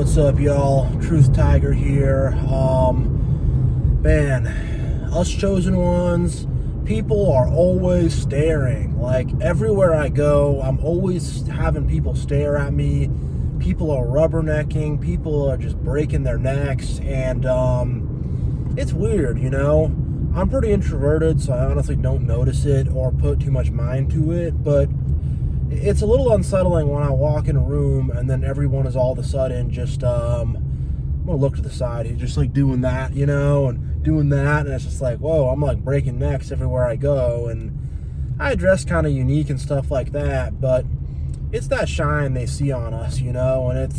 What's up, y'all? Truth Tiger here. Man, us chosen ones, people are always staring. Like, everywhere I go, I'm always having people stare at me. People are rubbernecking. People are just breaking their necks. And it's weird, you know? I'm pretty introverted, so I honestly don't notice it or put too much mind to it. But it's a little unsettling when I walk in a room and then everyone is all of a sudden just, I'm gonna look to the side, he's just like doing that, you know, and doing that, and it's just like, whoa, I'm like breaking necks everywhere I go. And I dress kind of unique and stuff like that, but it's that shine they see on us, you know, and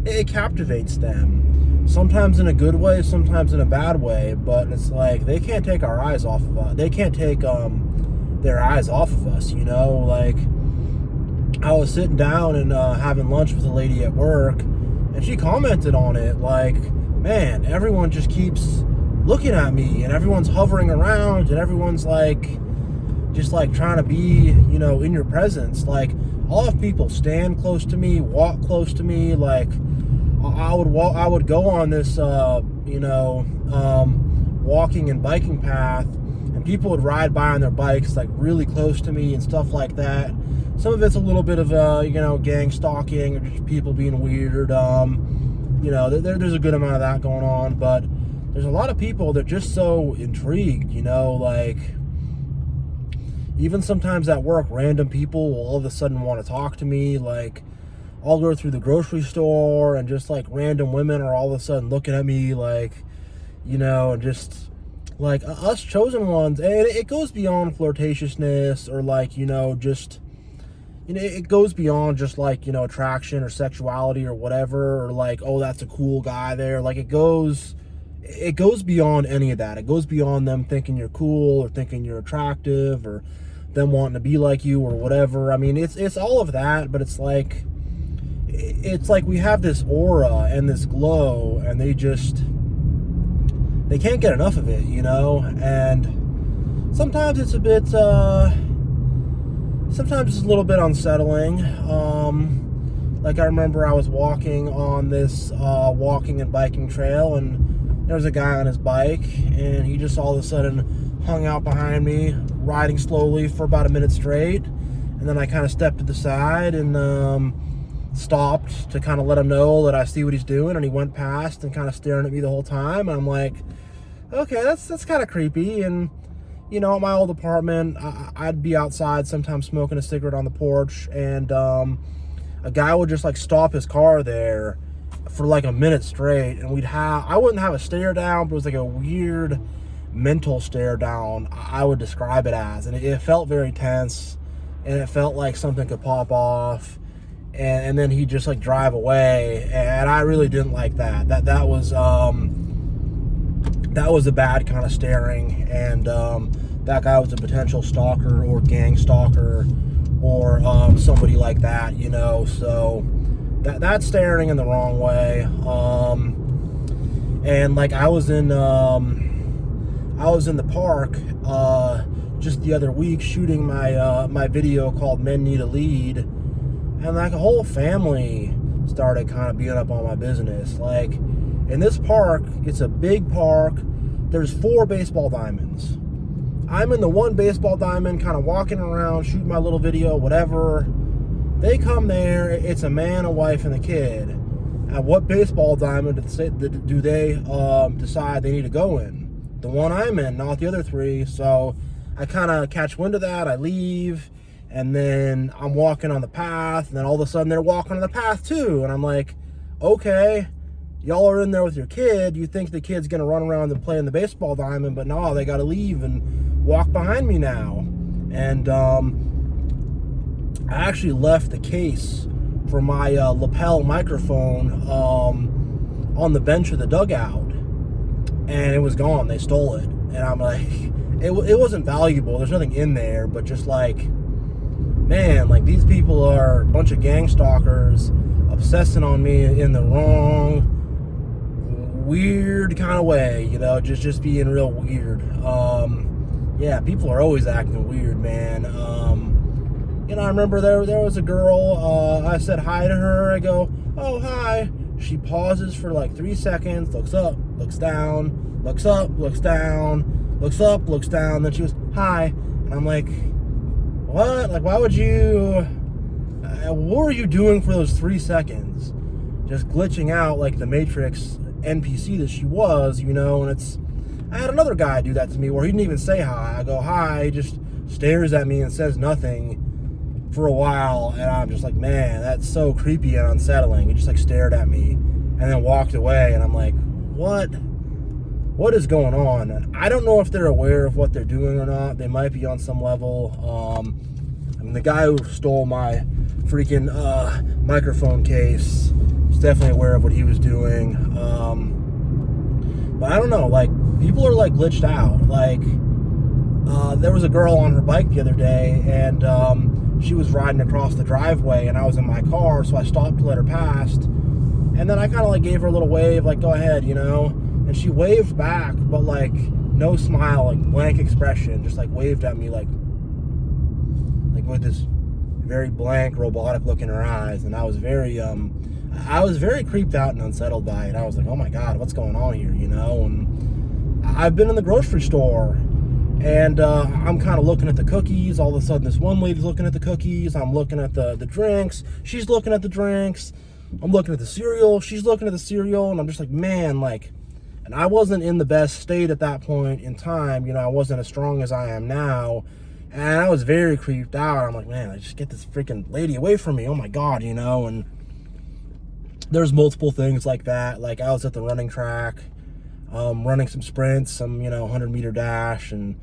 it captivates them. Sometimes in a good way, sometimes in a bad way, but it's like they can't take our eyes off of us. They can't take their eyes off of us, you know. Like, I was sitting down and having lunch with a lady at work, and she commented on it like, man, everyone just keeps looking at me, and everyone's hovering around, and everyone's like, just like trying to be, you know, in your presence. Like, I'll have people stand close to me, walk close to me. Like, I would go on this, walking and biking path, and people would ride by on their bikes like really close to me and stuff like that. Some of it's a little bit of, gang stalking or just people being weird. There's a good amount of that going on, but there's a lot of people that are just so intrigued, you know, like, even sometimes at work, random people will all of a sudden want to talk to me. Like, I'll go through the grocery store and just like random women are all of a sudden looking at me like, you know, and just like us chosen ones. And it goes beyond flirtatiousness or like, you know, just, you know, it goes beyond just like, you know, attraction or sexuality or whatever, or like, oh, that's a cool guy there. Like, it goes beyond any of that. It goes beyond them thinking you're cool or thinking you're attractive or them wanting to be like you or whatever. I mean, it's all of that, but it's like we have this aura and this glow, and they can't get enough of it, you know. And sometimes it's a bit sometimes it's a little bit unsettling. Like, I remember I was walking on this walking and biking trail, and there was a guy on his bike, and he just all of a sudden hung out behind me, riding slowly for about a minute straight. And then I kind of stepped to the side and stopped to kind of let him know that I see what he's doing, and he went past and kind of staring at me the whole time. And I'm like, okay, that's kind of creepy. And, you know, at my old apartment, I'd be outside sometimes smoking a cigarette on the porch, and a guy would just like stop his car there for like a minute straight, and I wouldn't have a stare down, but it was like a weird mental stare down, I would describe it as. And it felt very tense, and it felt like something could pop off, and then he'd just like drive away. And I really didn't like that. That was a bad kind of staring, and that guy was a potential stalker or gang stalker or somebody like that, you know. So that's staring in the wrong way. And like, I was in the park just the other week shooting my video called Men Need a Lead, and like a whole family started kind of being up on my business. Like, in this park, it's a big park, there's 4 baseball diamonds. I'm in the one baseball diamond, kind of walking around, shooting my little video, whatever. They come there, it's a man, a wife, and a kid. At what baseball diamond do they decide they need to go in? The one I'm in, not the other 3. So I kind of catch wind of that, I leave, and then I'm walking on the path, and then all of a sudden they're walking on the path too. And I'm like, okay, y'all are in there with your kid. You think the kid's gonna run around and play in the baseball diamond, but no, they gotta leave and walk behind me now. And I actually left the case for my lapel microphone on the bench of the dugout, and it was gone. They stole it. And I'm like, it wasn't valuable, there's nothing in there, but just like, man, like, these people are a bunch of gang stalkers obsessing on me in the wrong, weird kind of way, you know, just being real weird. Yeah, people are always acting weird, man. You know, I remember there was a girl, I said hi to her, I go, oh, hi. She pauses for like 3 seconds, looks up, looks down, looks up, looks down, looks up, looks down. Then she goes, hi. And I'm like, what? Like, why would you, what were you doing for those 3 seconds? Just glitching out like the Matrix NPC that she was, you know. And I had another guy do that to me where he didn't even say hi. I go, hi, he just stares at me and says nothing for a while, and I'm just like, man, that's so creepy and unsettling. He just like stared at me and then walked away, and I'm like, what is going on? I don't know if they're aware of what they're doing or not. They might be on some level. I mean, the guy who stole my freaking microphone case was definitely aware of what he was doing. But I don't know, like, people are like glitched out. Like, there was a girl on her bike the other day, and she was riding across the driveway, and I was in my car, so I stopped to let her pass. And then I kind of like gave her a little wave, like, go ahead, you know. And she waved back, but like no smile, like blank expression, just like waved at me, like with this very blank, robotic look in her eyes. And I was very creeped out and unsettled by it. I was like, oh my God, what's going on here, you know? And I've been in the grocery store, and I'm kind of looking at the cookies. All of a sudden, this one lady's looking at the cookies. I'm looking at the drinks. She's looking at the drinks. I'm looking at the cereal. She's looking at the cereal. And I'm just like, man, like, and I wasn't in the best state at that point in time. You know, I wasn't as strong as I am now. And I was very creeped out. I'm like, man, I just get this freaking lady away from me. Oh my God, you know. And there's multiple things like that. Like, I was at the running track, running some sprints, some, 100-meter dash, and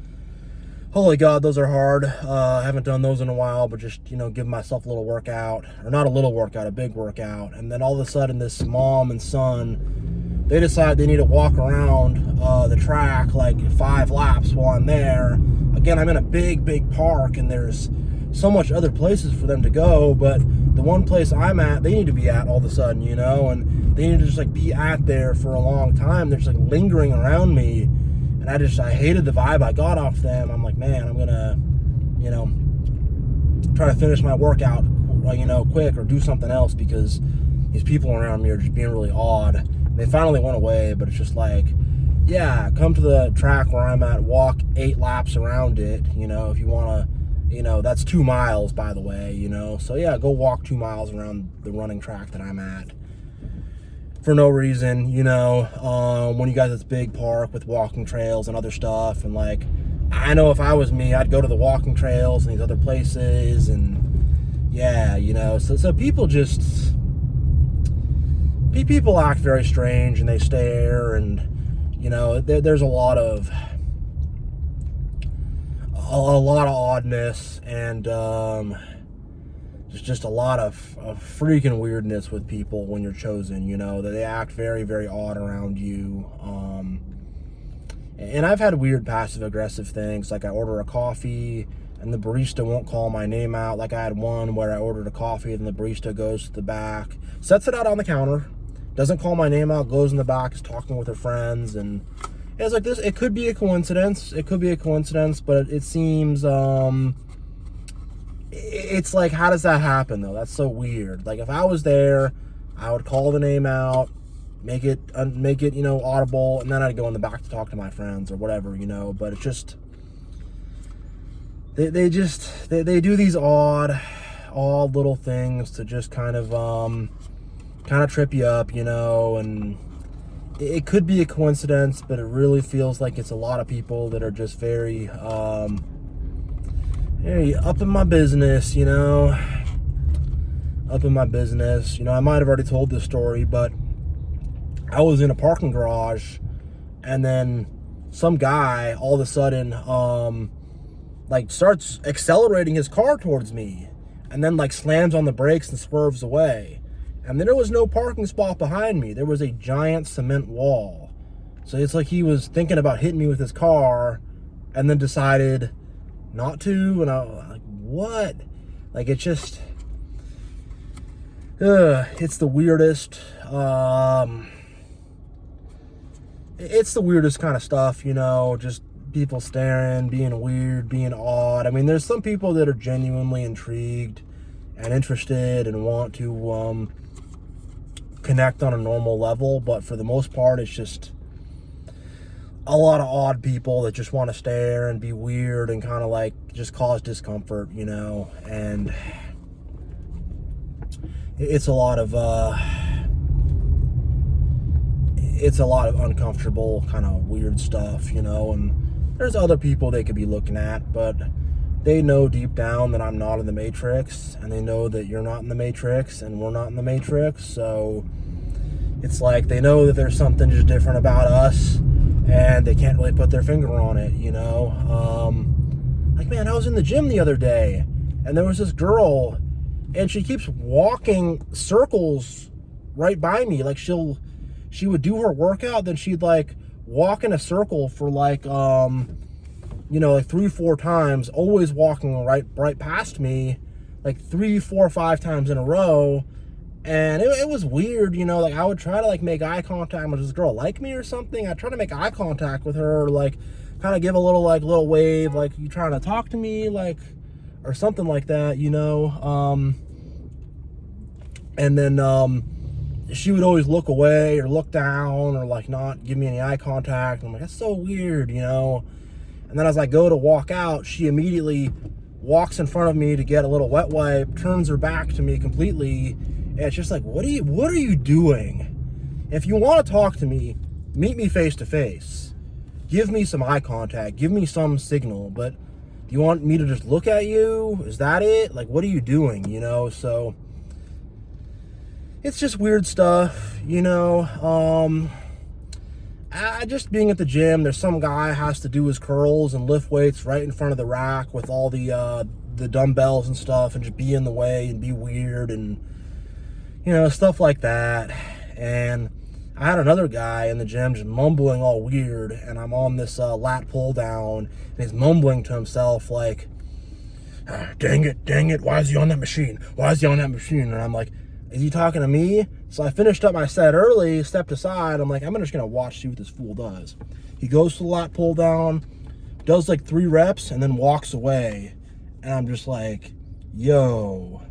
holy God, those are hard. I haven't done those in a while, but just, give myself a little workout, or not a little workout, a big workout. And then all of a sudden, this mom and son, they decide they need to walk around the track like 5 laps while I'm there. Again, I'm in a big park, and there's so much other places for them to go, but the one place I'm at, they need to be at all of a sudden, and they need to just like be at there for a long time. They're just like lingering around me, and I hated the vibe I got off them. I'm like, man, I'm gonna, try to finish my workout, quick, or do something else, because these people around me are just being really odd. They finally went away, but it's just like, yeah, come to the track where I'm at, walk 8 laps around it, if you want to, that's 2 miles, by the way, so yeah, go walk 2 miles around the running track that I'm at for no reason, when you got this big park with walking trails and other stuff. And like, I know if I was me, I'd go to the walking trails and these other places. And yeah, so people act very strange, and they stare, and there's a lot of oddness, and just a lot of freaking weirdness with people when you're chosen. That they act very, very odd around you. And I've had weird passive aggressive things, like I order a coffee and the barista won't call my name out. Like, I had one where I ordered a coffee and the barista goes to the back, sets it out on the counter, doesn't call my name out, goes in the back, is talking with her friends. And it's like this. It could be a coincidence. But it seems, it's like, how does that happen, though? That's so weird. Like, if I was there, I would call the name out, make it, audible, and then I'd go in the back to talk to my friends or whatever, But it's just, they do these odd little things to just kind of trip you up, and it could be a coincidence, but it really feels like it's a lot of people that are just very, up in my business, up in my business. I might have already told this story, but I was in a parking garage, and then some guy all of a sudden, starts accelerating his car towards me, and then slams on the brakes and swerves away. And then there was no parking spot behind me. There was a giant cement wall. So it's like he was thinking about hitting me with his car, and then decided not to. And I was like, what? It's just, it's the weirdest. It's the weirdest kind of stuff, just people staring, being weird, being odd. I mean, there's some people that are genuinely intrigued and interested and want to connect on a normal level, but for the most part, it's just a lot of odd people that just want to stare and be weird and kind of like just cause discomfort, you know, and it's a lot of uncomfortable kind of weird stuff, you know, and there's other people they could be looking at, but they know deep down that I'm not in the Matrix, and they know that you're not in the Matrix and we're not in the Matrix, so it's like they know that there's something just different about us, and they can't really put their finger on it, you know. Like, man, I was in the gym the other day, and there was this girl, and she keeps walking circles right by me. Like, she would do her workout, then she'd like walk in a circle for like, you know, like 3-4 times, always walking right past me, like 3, 4, 5 times in a row. And it was weird, you know, like I would try to like make eye contact with this girl, like me or something. I'd try to make eye contact with her, or like kind of give a little wave, like, you trying to talk to me, like, or something like that, you know. And then she would always look away or look down or like not give me any eye contact. And I'm like, that's so weird, you know. And then as I go to walk out, she immediately walks in front of me to get a little wet wipe, turns her back to me completely. And it's just like, what are you doing? If you want to talk to me, meet me face to face. Give me some eye contact. Give me some signal. But do you want me to just look at you? Is that it? Like, what are you doing? You know, so it's just weird stuff, you know. I just being at the gym, there's some guy has to do his curls and lift weights right in front of the rack with all the dumbbells and stuff, and just be in the way and be weird and, you know, stuff like that. And I had another guy in the gym just mumbling all weird, and I'm on this lat pull down, and he's mumbling to himself like, dang it, why is he on that machine? And I'm like, is he talking to me? So I finished up my set early, stepped aside. I'm like, I'm just going to watch, see what this fool does. He goes to the lat pull down, does like 3 reps, and then walks away. And I'm just like, yo,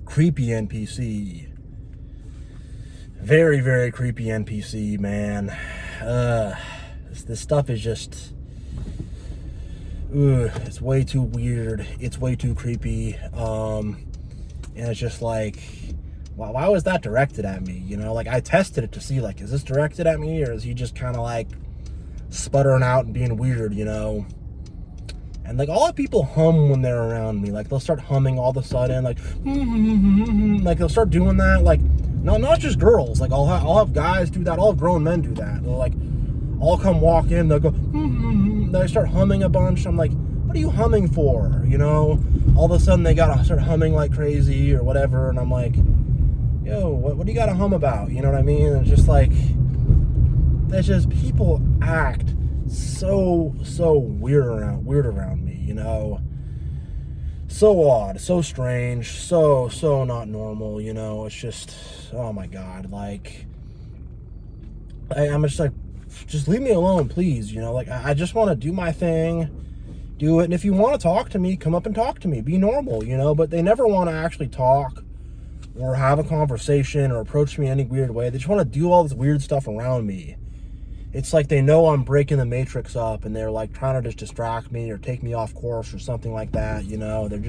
creepy NPC. Very, very creepy NPC, man. This stuff is just, it's way too weird. It's way too creepy. And it's just like, wow, why was that directed at me? You know, like I tested it to see, like, is this directed at me, or is he just kind of like sputtering out and being weird, you know? And like all the people hum when they're around me. Like they'll start humming all of a sudden, like, like they'll start doing that. Like, no, not just girls. Like I'll have guys do that. I'll have grown men do that. They'll like, I'll come walk in, they'll go, they start humming a bunch. I'm like, what are you humming for? You know, all of a sudden they gotta start humming like crazy or whatever, and I'm like, yo, what do you gotta hum about? You know what I mean? And it's just like, it's just people act so weird around me, you know, so odd, so strange, so not normal, you know. It's just, oh my god, like I'm just like, just leave me alone, please, you know. Like I just want to do my thing. Do it, and if you want to talk to me, come up and talk to me. Be normal, you know, but they never want to actually talk or have a conversation or approach me in any weird way. They just want to do all this weird stuff around me. It's like they know I'm breaking the Matrix up, and they're like trying to just distract me or take me off course or something like that, you know. They're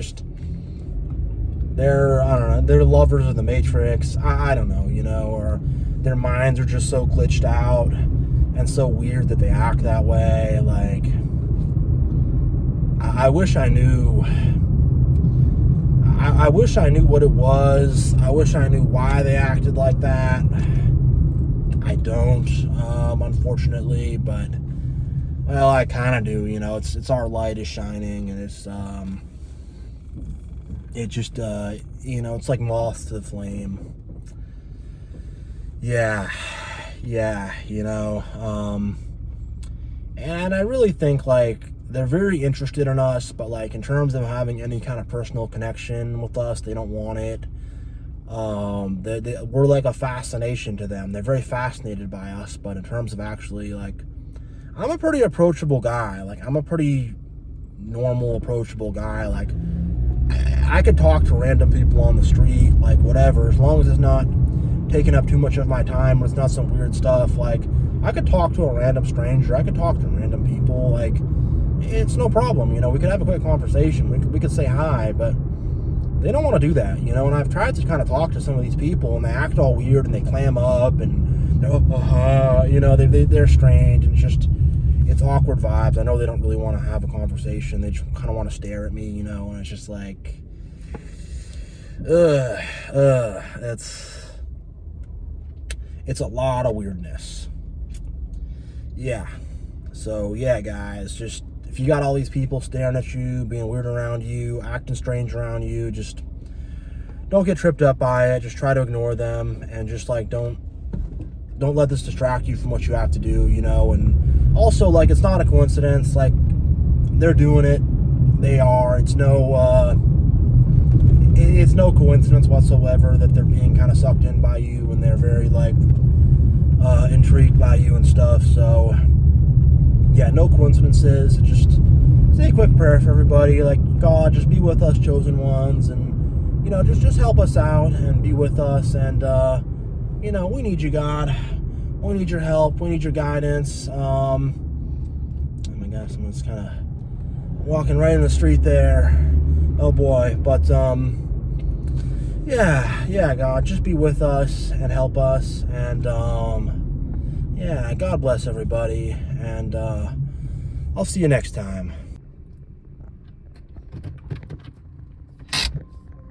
I don't know, they're lovers of the Matrix. I don't know, you know, or their minds are just so glitched out and so weird that they act that way. Like, I wish I knew. I wish I knew what it was. I wish I knew why they acted like that. I don't, unfortunately, but, well, I kind of do, you know. It's our light is shining, and it's, it just, you know, it's like moth to the flame. Yeah, you know, and I really think, like, they're very interested in us, but like in terms of having any kind of personal connection with us, they don't want it. We're like a fascination to them. They're very fascinated by us, but in terms of actually, like, I'm a pretty approachable guy. Like, I'm a pretty normal, approachable guy. Like, I could talk to random people on the street, like whatever, as long as it's not taking up too much of my time, where it's not some weird stuff. Like, I could talk to a random stranger, I could talk to random people, like, it's no problem, you know, we could have a quick conversation, we could say hi, but they don't want to do that, you know, and I've tried to kind of talk to some of these people, and they act all weird, and they clam up, and, you know, they're strange, and it's awkward vibes. I know they don't really want to have a conversation, they just kind of want to stare at me, you know, and it's just like, it's a lot of weirdness. Yeah. So, yeah, guys, just, if you got all these people staring at you, being weird around you, acting strange around you, just don't get tripped up by it. Just try to ignore them, and just, like, don't let this distract you from what you have to do, you know. And also, like, it's not a coincidence. Like, they're doing it. They are. It's no coincidence whatsoever that they're being kind of sucked in by you, and they're very, like, intrigued by you and stuff. So, yeah, no coincidences. Just say a quick prayer for everybody. Like, God, just be with us, chosen ones, and, you know, just help us out and be with us. And, you know, we need you, God. We need your help. We need your guidance. Oh my gosh, someone's kind of walking right in the street there. Oh boy. But, yeah, God, just be with us and help us. And, yeah, God bless everybody. And, I'll see you next time.